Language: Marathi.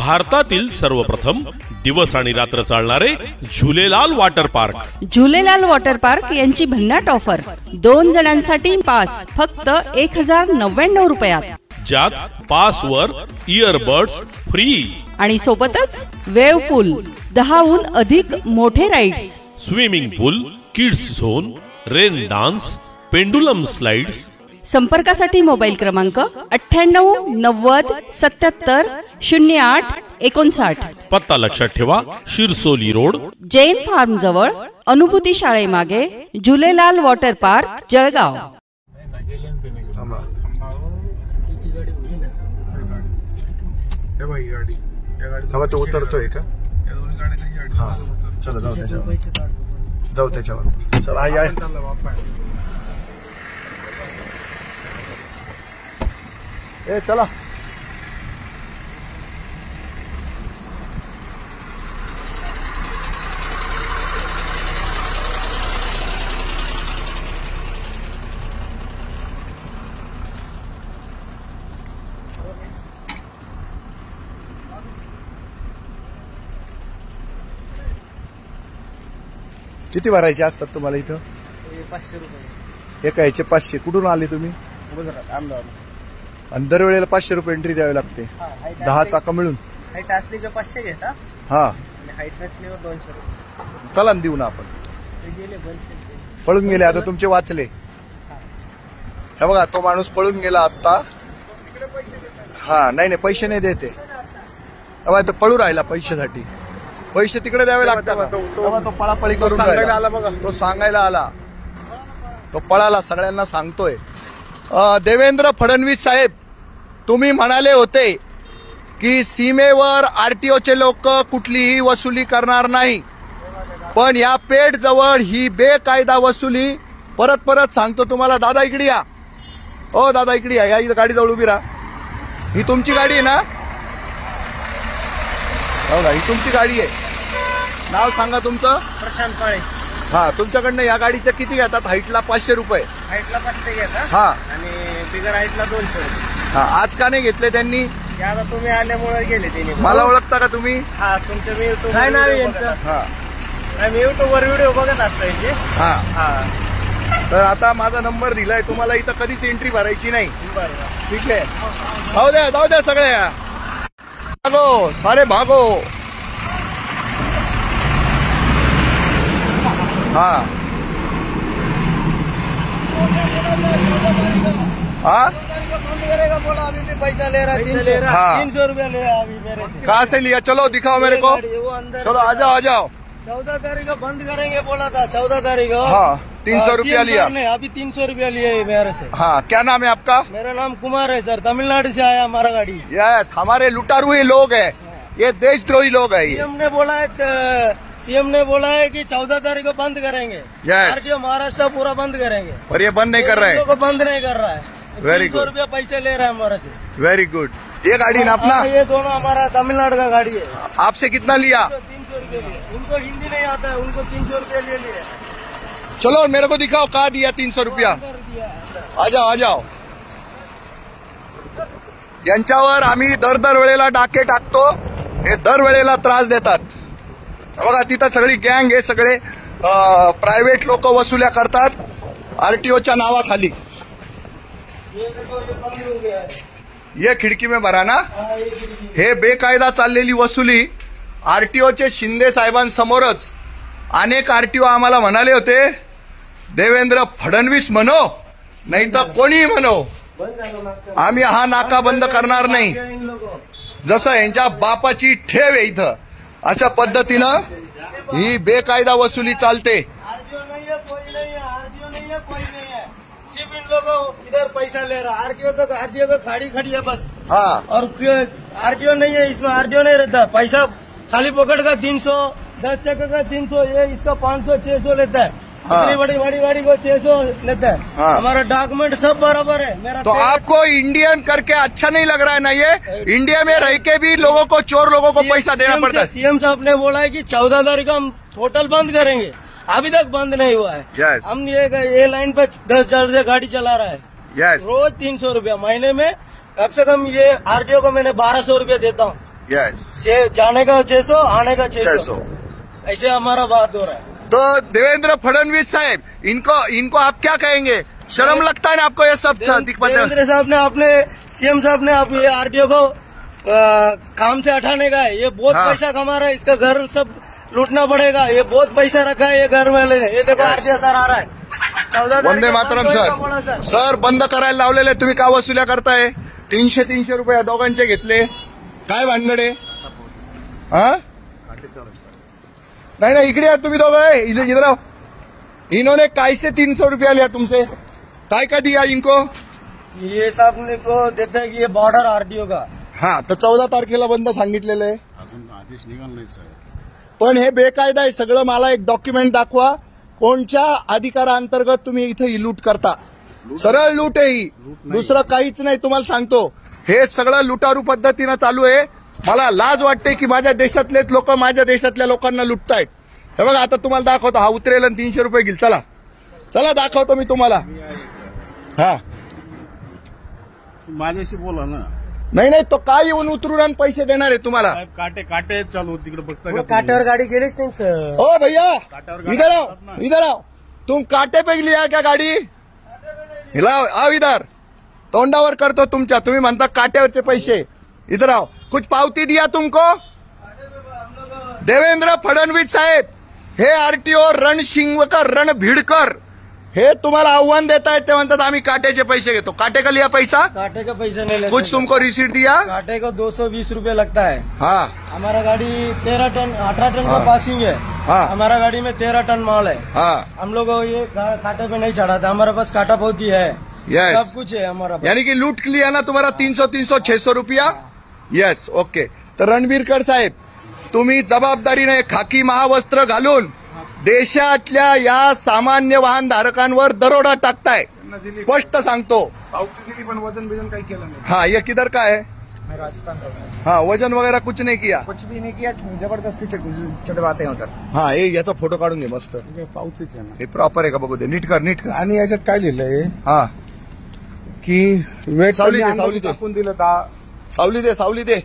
भारतातील सर्वप्रथम दिवस आणि रात्र चालणारे Jhulelal water park. Jhulelal water park यांची भन्नाट ऑफर. 2 जणांसाठी पास फक्त 1099 रुपयात, ज्यात पासवर इयरबड्स फ्री आणि सोबतच वेव पूल, 10हून अधिक मोठे rides, swimming pool, kids zone, rain dance, pendulum slides. संपर्कासाठी मोबाईल क्रमांक 98 90 77 08 59. पत्ता लक्षात ठेवा, शिरसोली रोड, जैन फार्म जवळ, अनुभूती शाळेमागे, झुलेलाल वॉटर पार्क, जळगाव. तो उतरतोय का? हा चला जाऊ त्याच्यावर चला या. ए चला. किती भरायचे असतात तुम्हाला इथं? 500 रुपये. एका ह्याचे 500. कुठून आले तुम्ही? गुजरात, अहमदाबाद. आणि दरवेळेला 500 रुपये एंट्री द्यावी लागते. 10 चाका मिळून. हाईट असली का 500 घेता, हा हाईट नसल्यावर 200 रुपये. चला देऊ ना आपण. पळून गेले आता तुमचे वाचले. हे बघा तो माणूस पळून गेला आता. हा नाही पैसे नाही देते. तो पळू राहिला पैशासाठी. पैसे तिकडे द्यावे लागतात. तो पळापळी करून राहिला. तो सांगायला आला, तो पळाला, सगळ्यांना सांगतोय. देवेंद्र फडणवीस साहेब, तुम्ही म्हणाले होते की सीमेवर आरटीओचे लोक कुठलीही वसुली करणार नाही, पण या पेठ जवळ ही बेकायदा वसुली. परत परत सांगतो तुम्हाला. दादा इकडे या. ओ दादा इकडे या. इथं गाडी जवळ उभी राहा. ही तुमची गाडी आहे ना? हो ना, ही तुमची गाडी आहे. नाव सांगा तुमचं? प्रशांत काळे. हा, तुमच्याकडनं या गाडीचं किती घेतात? हाईटला 500 रुपये. हाईटला 500 घेतात. हा, आणि बिगर हाईटला 200 रुपये. हा. आज का नाही घेतले त्यांनी? आता तुम्ही आल्यामुळे गेले त्यांनी. मला ओळखता का तुम्ही? हा, तुमचं मी युट्यूब काय नाव यांचं? हा, मी युट्यूबवर व्हिडिओ बघत असतो यांचे. हा हा. तर आता माझा नंबर दिलाय तुम्हाला. इथं कधीच एंट्री भरायची नाही. बरोबर, ठीक आहे. जाऊ द्या सगळे. भागो सारे भागो. हा हाँ करेगा बोला, अभी भी पैसा ले रहा है, 300 रुपया ले अभी मेरे से. कहाँ से लिया? चलो दिखाओ मेरे को. चलो आ जाओ. 14 तारीख को बंद करेंगे बोला था. 14 तारीख को. हाँ, 300 रुपया लिया. अभी 300 रुपया लिए मेरे से. हाँ, क्या नाम है आपका? मेरा नाम कुमार है सर. तमिलनाडु से आया हमारा गाड़ी. यस, हमारे लुटारू ही लोग है ये, देशद्रोही लोग है ये. सीएम ने बोला है कि 14 तारीख को बंद करेंगे. यस, महाराष्ट्र पूरा बंद करेंगे. पर ये बंद नहीं कर रहे हैं. बंद नहीं कर रहा है. 300 रुपया पैसे ले रहा है हमारे से. Very good. ये गाड़ी ना अपना? ये दोनों हमारा तमिलनाडु का गाड़ी है. आपसे कितना लिया? 300 रुपये लिए. उनको हिंदी नहीं आता है, उनको 300 रुपये ले लिए. चलो मेरे को दिखाओ कहाँ दिया 300 रुपया. आ जाओ. यांच्यावर आम्ही दर वेळेला डाके टाकतो. हे दर वेळेला त्रास देतात. बघा तिथं सगळी गँग आहे. सगळे प्रायव्हेट लोक वसुल्या करतात आरटीओच्या नावाखाली. ये खिडकी में भरा ना. हे बेकायदा चाललेली वसुली आरटीओचे शिंदे साहेबांसमोरच अनेक आरटीओ आम्हाला म्हणाले होते, देवेंद्र फडणवीस म्हणो नाही तर कोणी म्हणो, आम्ही हा नाका बंद करणार नाही. जसं यांच्या बापाची ठेव आहे इथं, अशा पद्धतीनं ही बेकायदा वसुली चालते. इधर पैसा ले रहा. आरटीओ तो खाड़ी खड़ी है बस. हाँ, और आरटीओ नहीं है इसमें. आरटीओ नहीं रहता. पैसा खाली पकड़ का 300, 10 चक्कर का 300, ये इसका 500 600 लेता है. हाँ। इतनी बड़ी गाड़ी को 600 लेता है. हाँ। हमारा डॉक्यूमेंट सब बराबर है. मेरा तो आपको इंडियन करके अच्छा नहीं लग रहा है ना? ये इंडिया में रह के भी लोगों को, चोर लोगों को पैसा देना पड़ता है. सीएम साहब ने बोला है कि 14 तारीख को हम टोटल बंद करेंगे. अभी तक बंद नहीं हुआ है. यस, हम ये लाइन पे 10,000 से गाड़ी चला रहा है. यस, रोज 300 रुपया महीने में. कम से कम ये आरटीओ को मैंने 1200 रुपया देता हूँ. यस। जाने का 600, आने का 600। 600। ऐसे हमारा बात हो रहा है। तो देवेंद्र फडणवीस साहब, इनको आप क्या कहेंगे? शर्म लगता है ना आपको ये सब देवेंद्र साहब ने अपने सीएम साहब ने आप ये आरटीओ को काम से हटाने का है। ये बहुत हाँ। पैसा कमा रहा है, इसका घर सब लूटना पड़ेगा। ये बहुत पैसा रखा है ये घर वाले ने। ये देखो आरटीओ सर आ रहा है। वंदे मातरम सर। सर बंद करायला लावलेले, तुम्ही का वसुल्या करताय? 300 रुपये दोघांचे घेतले, काय भानगडे? हा नहीं इकडे या तुम्ही दोघं, इधर आओ। इन्होंने कैसे 300 रुपया लिया तुमसे? काय का दिया इनको? ये साहब ने को देता है कि ये बॉर्डर आरटीओ का। हा, तर 14 तारखेला बंद सांगितलेलं आहे, अजून आदेश निघाला नाही साहेब. पण हे बेकायदा आहे सगळं. मला एक डॉक्युमेंट दाखवा, कोणत्या अधिकारांतर्गत तुम्ही इथं ही लूट करता? सरळ लूट आहे ही, दुसरं काहीच नाही. तुम्हाला सांगतो, हे सगळं लुटारू पद्धतीनं चालू आहे. मला लाज वाटते की माझ्या देशातलेच लोक माझ्या देशातल्या लोकांना लुटतायत. हे बघा आता तुम्हाला दाखवतो, हा उतरेल आणि 300 रुपये घेईल. चला चला दाखवतो मी तुम्हाला. हा माझ्याशी बोला ना. नाही तो काय येऊन उतरून आणि पैसे देणार आहे तुम्हाला? साहेब काटे चालू तिकडे बघता का? काट्यावर गाडी गेलीच नाही सर। ओ भैया काट्यावर इधर आओ, गाडी असतात ना. इधर आओ. तुम काटे पे लिया क्या गाडी? हिलाओ, आओ इधर. तोंडावर करतो तुमच्या, तुम्ही म्हणता काट्यावरचे पैसे. इधर आओ. कुछ पावती दिया तुमको? देवेंद्र फडणवीस साहेब, हे आरटीओ रणशिंगकर, रणभिडकर हे तुम्हाला आव्हान देत आहेत. ते म्हणतात आम्ही काट्याचे पैसे घेतो. काटे का लिया पैसा? काटे का पैसा नहीं लेते। कुछ तुमको रिसीट दिया? काटे को 220 रुपए लगता है। हाँ हमारा गाड़ी 18 टन का हाँ। पासिंग है। हाँ। हमारा गाड़ी में 13 टन माल है। हाँ हम लोग ये काटे पे नहीं चढ़ाते, हमारे पास काटा बहुत ही है। यस। सब कुछ है हमारा पास। यानी कि लूट लिया ना तुम्हारा 300 600 रुपया. Yes okay. तर रणबीरकर साहेब, तुम्ही जबाबदारीने खाकी महावस्त्र घालून देशातल्या या सामान्य वाहन धारकांवर दरोडा टाकताय. स्पष्ट सांगतो. पावती दिली पण वजन बिजन काही केलं नाही. हाँ ये किधर का है? राजस्थान का. हाँ वजन वगैरह कुछ नहीं किया. कुछ भी नहीं किया, जबरदस्ती चढवाते होतात. हाँ हे याचा फोटो काढून घे मस्त. पावतीच आहे ना. हे प्रॉपर आहे का बघू दे. नीट कर. आणि याच्यात काय लिहिलंय हा की वेट सावली दे, सावली दे. टाकून दिलं सावली दे.